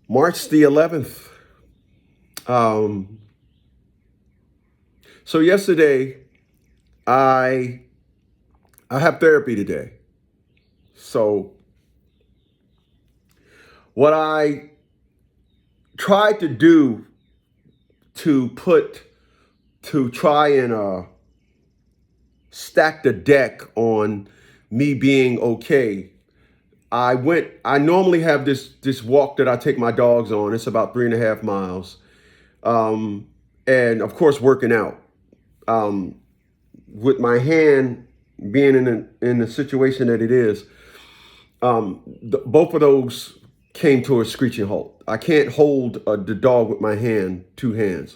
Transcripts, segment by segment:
March the 11th. Um, so yesterday, I I have therapy today. So what I tried to do to put to try and stack the deck on me being okay. I normally have this walk that I take my dogs on. It's about 3.5 miles. Um, and of course working out. Um, with my hand being in the situation that it is, both of those came to a screeching halt. I can't hold the dog with my hand, two hands.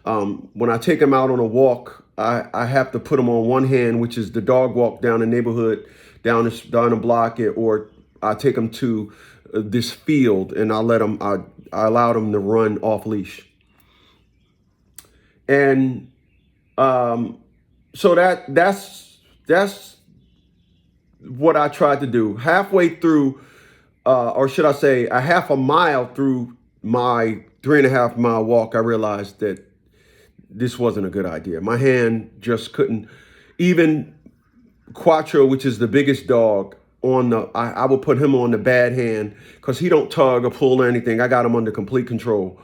When I take him out on a walk, I have to put him on one hand, which is the dog walk down the neighborhood, down the block, or I take him to this field and I allowed him to run off leash. And so that's what I tried to do. Halfway through, or should I say, a half a mile through my 3.5 mile walk, I realized that this wasn't a good idea. My hand just couldn't. Even Quattro, which is the biggest dog, I will put him on the bad hand because he don't tug or pull or anything. I got him under complete control.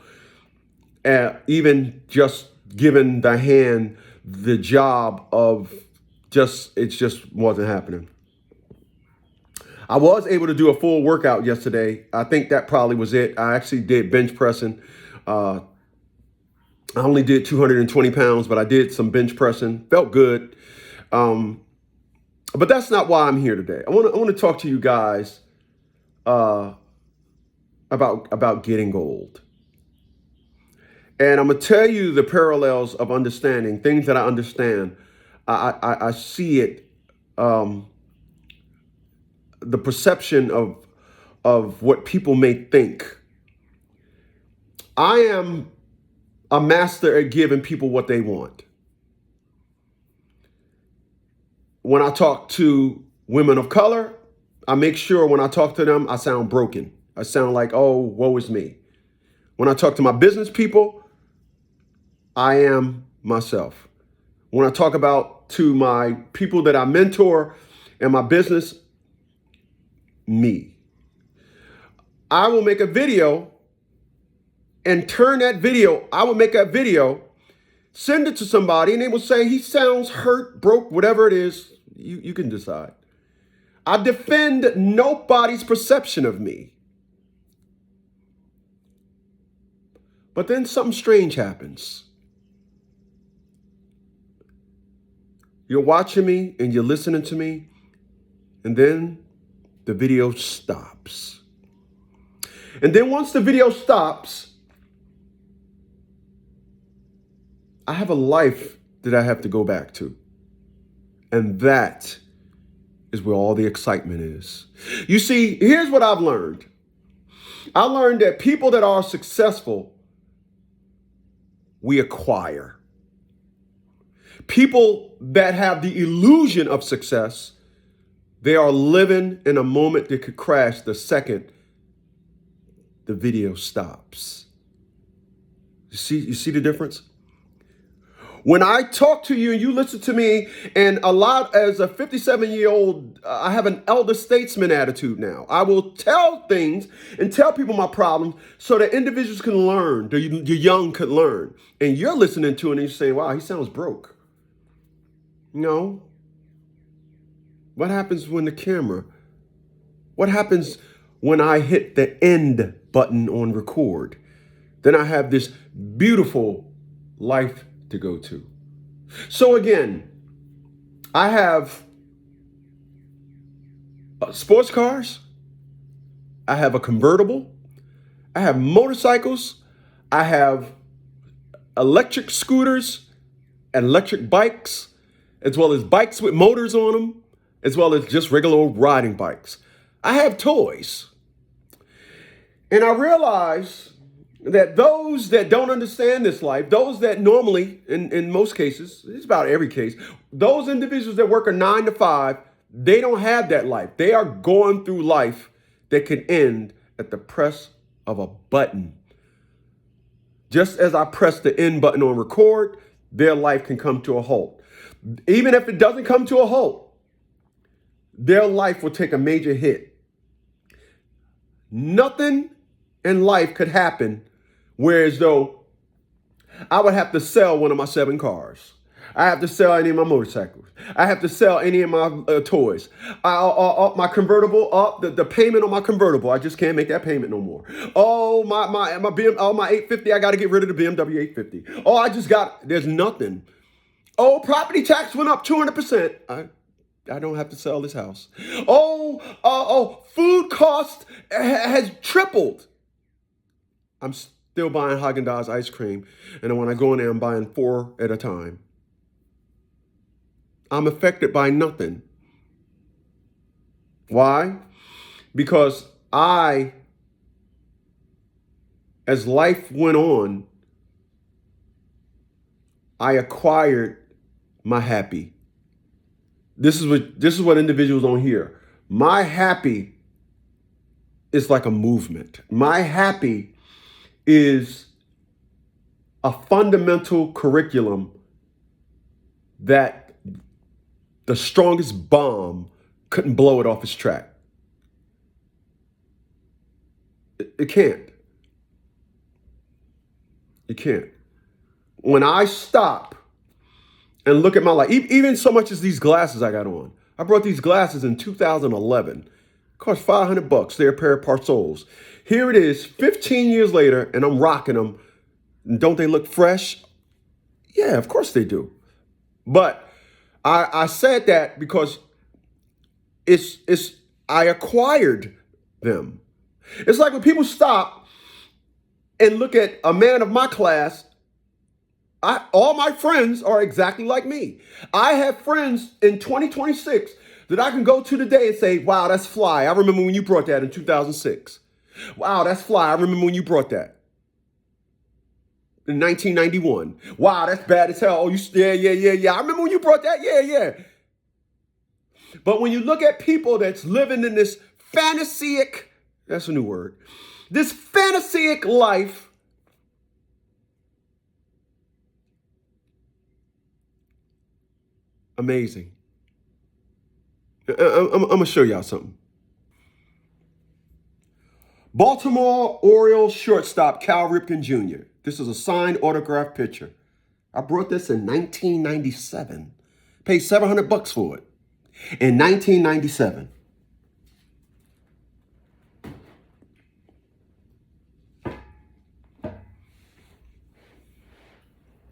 Even just giving the hand the job of it just wasn't happening. I was able to do a full workout yesterday. I think that probably was it. I actually did bench pressing. I only did 220 pounds, but I did some bench pressing. Felt good. But that's not why I'm here today. I want to talk to you guys about getting old. And I'm going to tell you the parallels of understanding, things that I understand. I see it, the perception of what people may think. I am a master at giving people what they want. When I talk to women of color, I make sure when I talk to them, I sound broken. I sound like, oh, woe is me. When I talk to my business people, I am myself. When I talk about to my people that I mentor in my business, me. I will make a video and I will make that video, send it to somebody, and they will say, he sounds hurt, broke, whatever it is. You can decide. I defend nobody's perception of me. But then something strange happens. You're watching me and you're listening to me, and then the video stops. And then once the video stops, I have a life that I have to go back to. And that is where all the excitement is. You see, here's what I've learned. I learned that people that are successful, we acquire. People that have the illusion of success, they are living in a moment that could crash the second the video stops. You see the difference? When I talk to you and you listen to me, and as a 57-year-old, I have an elder statesman attitude now. I will tell things and tell people my problems so that individuals can learn, the young could learn. And you're listening to it and you're saying, wow, he sounds broke. No. What happens when what happens when I hit the end button on record? Then I have this beautiful life to go to. So again, I have sports cars. I have a convertible. I have motorcycles. I have electric scooters and electric bikes, as well as bikes with motors on them, as well as just regular old riding bikes. I have toys. And I realize that those that don't understand this life, those that normally, in most cases, it's about every case, those individuals that work a 9 to 5, they don't have that life. They are going through life that can end at the press of a button. Just as I press the end button on record, their life can come to a halt. Even if it doesn't come to a halt, their life will take a major hit. Nothing in life could happen whereas though I would have to sell one of my 7 cars. I have to sell any of my motorcycles. I have to sell any of my toys. My convertible, the payment on my convertible. I just can't make that payment no more. Oh, my 850, I got to get rid of the BMW 850. Oh, there's nothing. Oh, property tax went up 200%. I don't have to sell this house. Food cost has tripled. I'm still buying Haagen-Dazs ice cream. And then when I go in there, I'm buying 4 at a time. I'm affected by nothing. Why? Because as life went on, I acquired my happy. This is what individuals don't hear. My happy is like a movement. My happy is a fundamental curriculum that the strongest bomb couldn't blow it off its track. It can't. It can't. When I stop and look at my life, even so much as these glasses I got on. I brought these glasses in 2011. Cost $500. They're a pair of Parsols. Here it is, 15 years later, and I'm rocking them. And don't they look fresh? Yeah, of course they do. But I said that because I acquired them. It's like when people stop and look at a man of my class, all my friends are exactly like me. I have friends in 2026 that I can go to today and say, wow, that's fly. I remember when you brought that in 2006. Wow, that's fly. I remember when you brought that in 1991. Wow, that's bad as hell. Oh, yeah. I remember when you brought that. Yeah. But when you look at people that's living in this fantasic, that's a new word, this fantasic life, amazing. I'm going to show y'all something. Baltimore Orioles shortstop Cal Ripken Jr. This is a signed autograph picture. I brought this in 1997. Paid $700 for it. In 1997.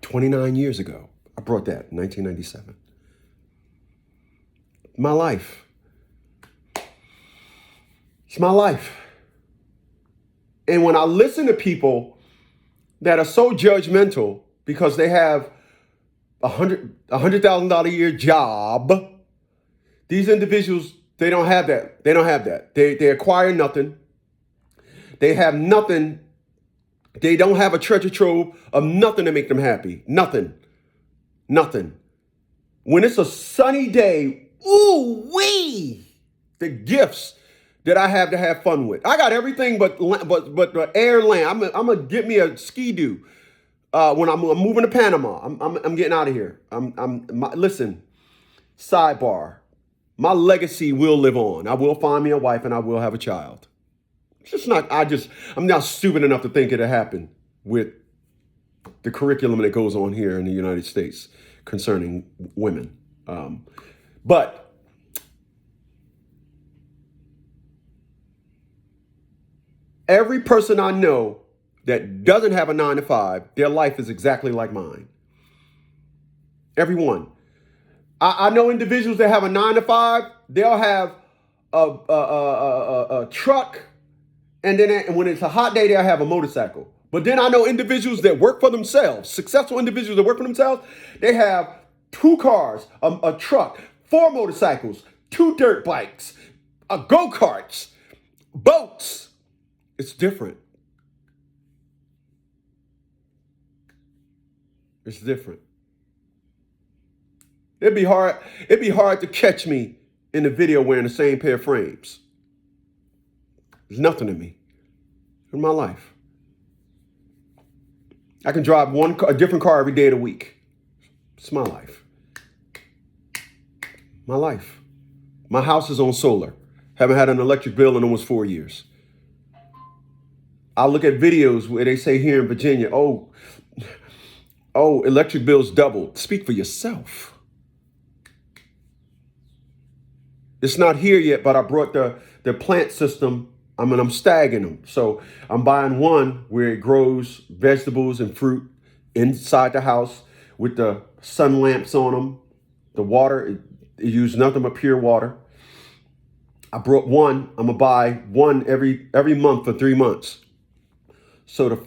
"29 years ago, I brought that in 1997. My life. It's my life. And when I listen to people that are so judgmental because they have $100,000 a year job, these individuals, they don't have that. They don't have that. They acquire nothing. They have nothing. They don't have a treasure trove of nothing to make them happy. Nothing. When it's a sunny day, ooh-wee, the gifts that I have to have fun with. I got everything but air and land. I'm gonna get me a ski-doo when I'm moving to Panama. I'm getting out of here. Listen, sidebar. My legacy will live on. I will find me a wife and I will have a child. It's just not. I'm not stupid enough to think it'll happen with the curriculum that goes on here in the United States concerning women. But every person I know that doesn't have a 9-to-5, their life is exactly like mine. Everyone. I know individuals that have a 9-to-5. They'll have a truck, and then when it's a hot day, they'll have a motorcycle. But then I know individuals that work for themselves, successful individuals that work for themselves. They have 2 cars, a truck, 4 motorcycles, 2 dirt bikes, go-karts, boats. It's different. It's different. It'd be hard to catch me in the video wearing the same pair of frames. There's nothing to me. in my life. I can drive a different car every day of the week. It's my life. My life. My house is on solar. Haven't had an electric bill in almost 4 years. I look at videos where they say here in Virginia, oh, electric bills doubled. Speak for yourself. It's not here yet, but I brought the plant system. I'm stagging them. So I'm buying one where it grows vegetables and fruit inside the house with the sun lamps on them. The water, it used nothing but pure water. I brought one. I'm gonna buy one every month for 3 months. So the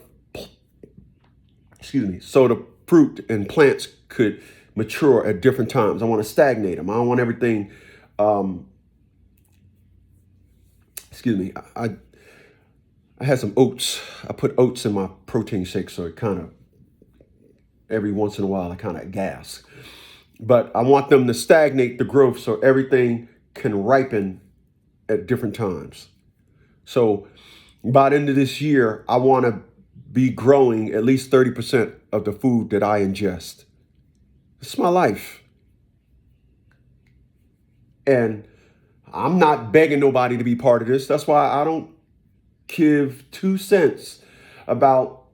fruit and plants could mature at different times. I want to stagnate them. I don't want everything. I had some oats. I put oats in my protein shake, so it kind of every once in a while I kind of gas. But I want them to stagnate the growth so everything can ripen at different times. So by the end of this year, I want to be growing at least 30% of the food that I ingest. It's my life. And I'm not begging nobody to be part of this. That's why I don't give 2 cents about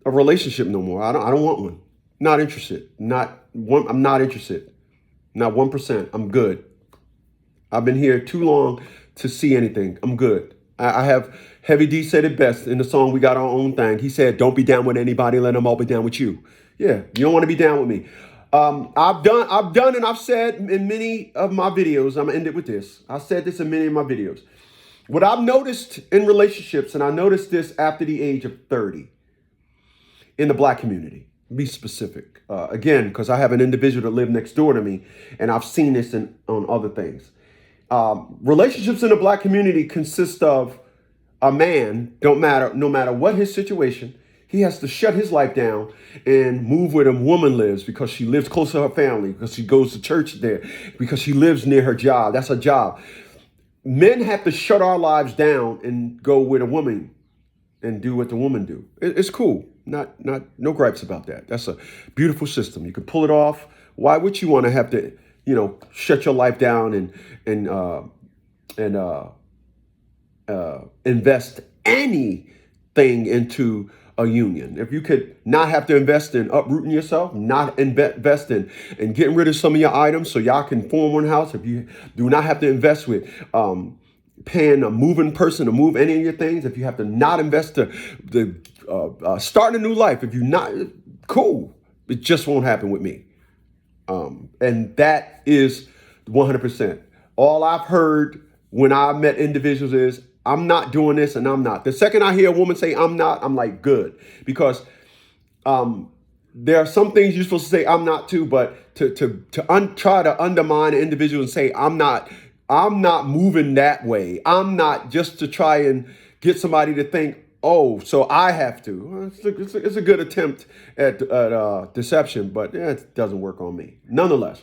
a relationship no more. I don't want one. Not interested. I'm not interested. Not 1%. I'm good. I've been here too long to see anything. I'm good. I have Heavy D said it best in the song We Got Our Own Thing. He said, don't be down with anybody, let them all be down with you. Yeah, you don't want to be down with me. I've done and I've said in many of my videos, I'm gonna end it with this. I said this in many of my videos. What I've noticed in relationships, and I noticed this after the age of 30 in the Black community, be specific. Again, because I have an individual that lived next door to me, and I've seen this on other things. Relationships in the Black community consist of a man, no matter what his situation, he has to shut his life down and move where the woman lives because she lives close to her family, because she goes to church there, because she lives near her job. That's her job. Men have to shut our lives down and go with a woman and do what the woman do. It's cool. No gripes about that. That's a beautiful system. You can pull it off. Why would you want to have to, shut your life down and invest anything into a union? If you could not have to invest in uprooting yourself, not invest in getting rid of some of your items so y'all can form one house, if you do not have to invest with paying a moving person to move any of your things, if you have to not invest to starting a new life, if you not, cool. It just won't happen with me. And that is 100%. All I've heard when I met individuals is, I'm not doing this and I'm not. The second I hear a woman say I'm not, I'm like, good. Because there are some things you're supposed to say I'm not too, but to try to undermine an individual and say I'm not moving that way. I'm not, just to try and get somebody to think, oh, so I have to. It's a good attempt at deception, but it doesn't work on me. Nonetheless,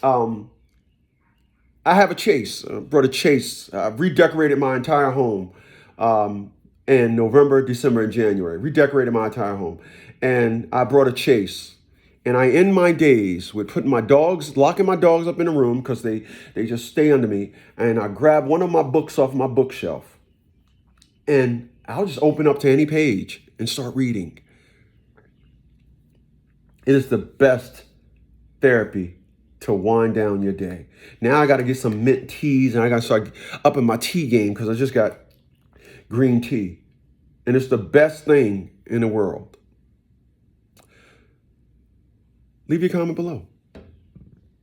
I have a chase. Brought a chase. I've redecorated my entire home in November, December, and January. Redecorated my entire home. And I brought a chase. And I end my days with locking my dogs up in a room because they just stay under me. And I grab one of my books off my bookshelf. And I'll just open up to any page and start reading. It is the best therapy to wind down your day. Now I got to get some mint teas and I got to start upping my tea game because I just got green tea. And it's the best thing in the world. Leave your comment below.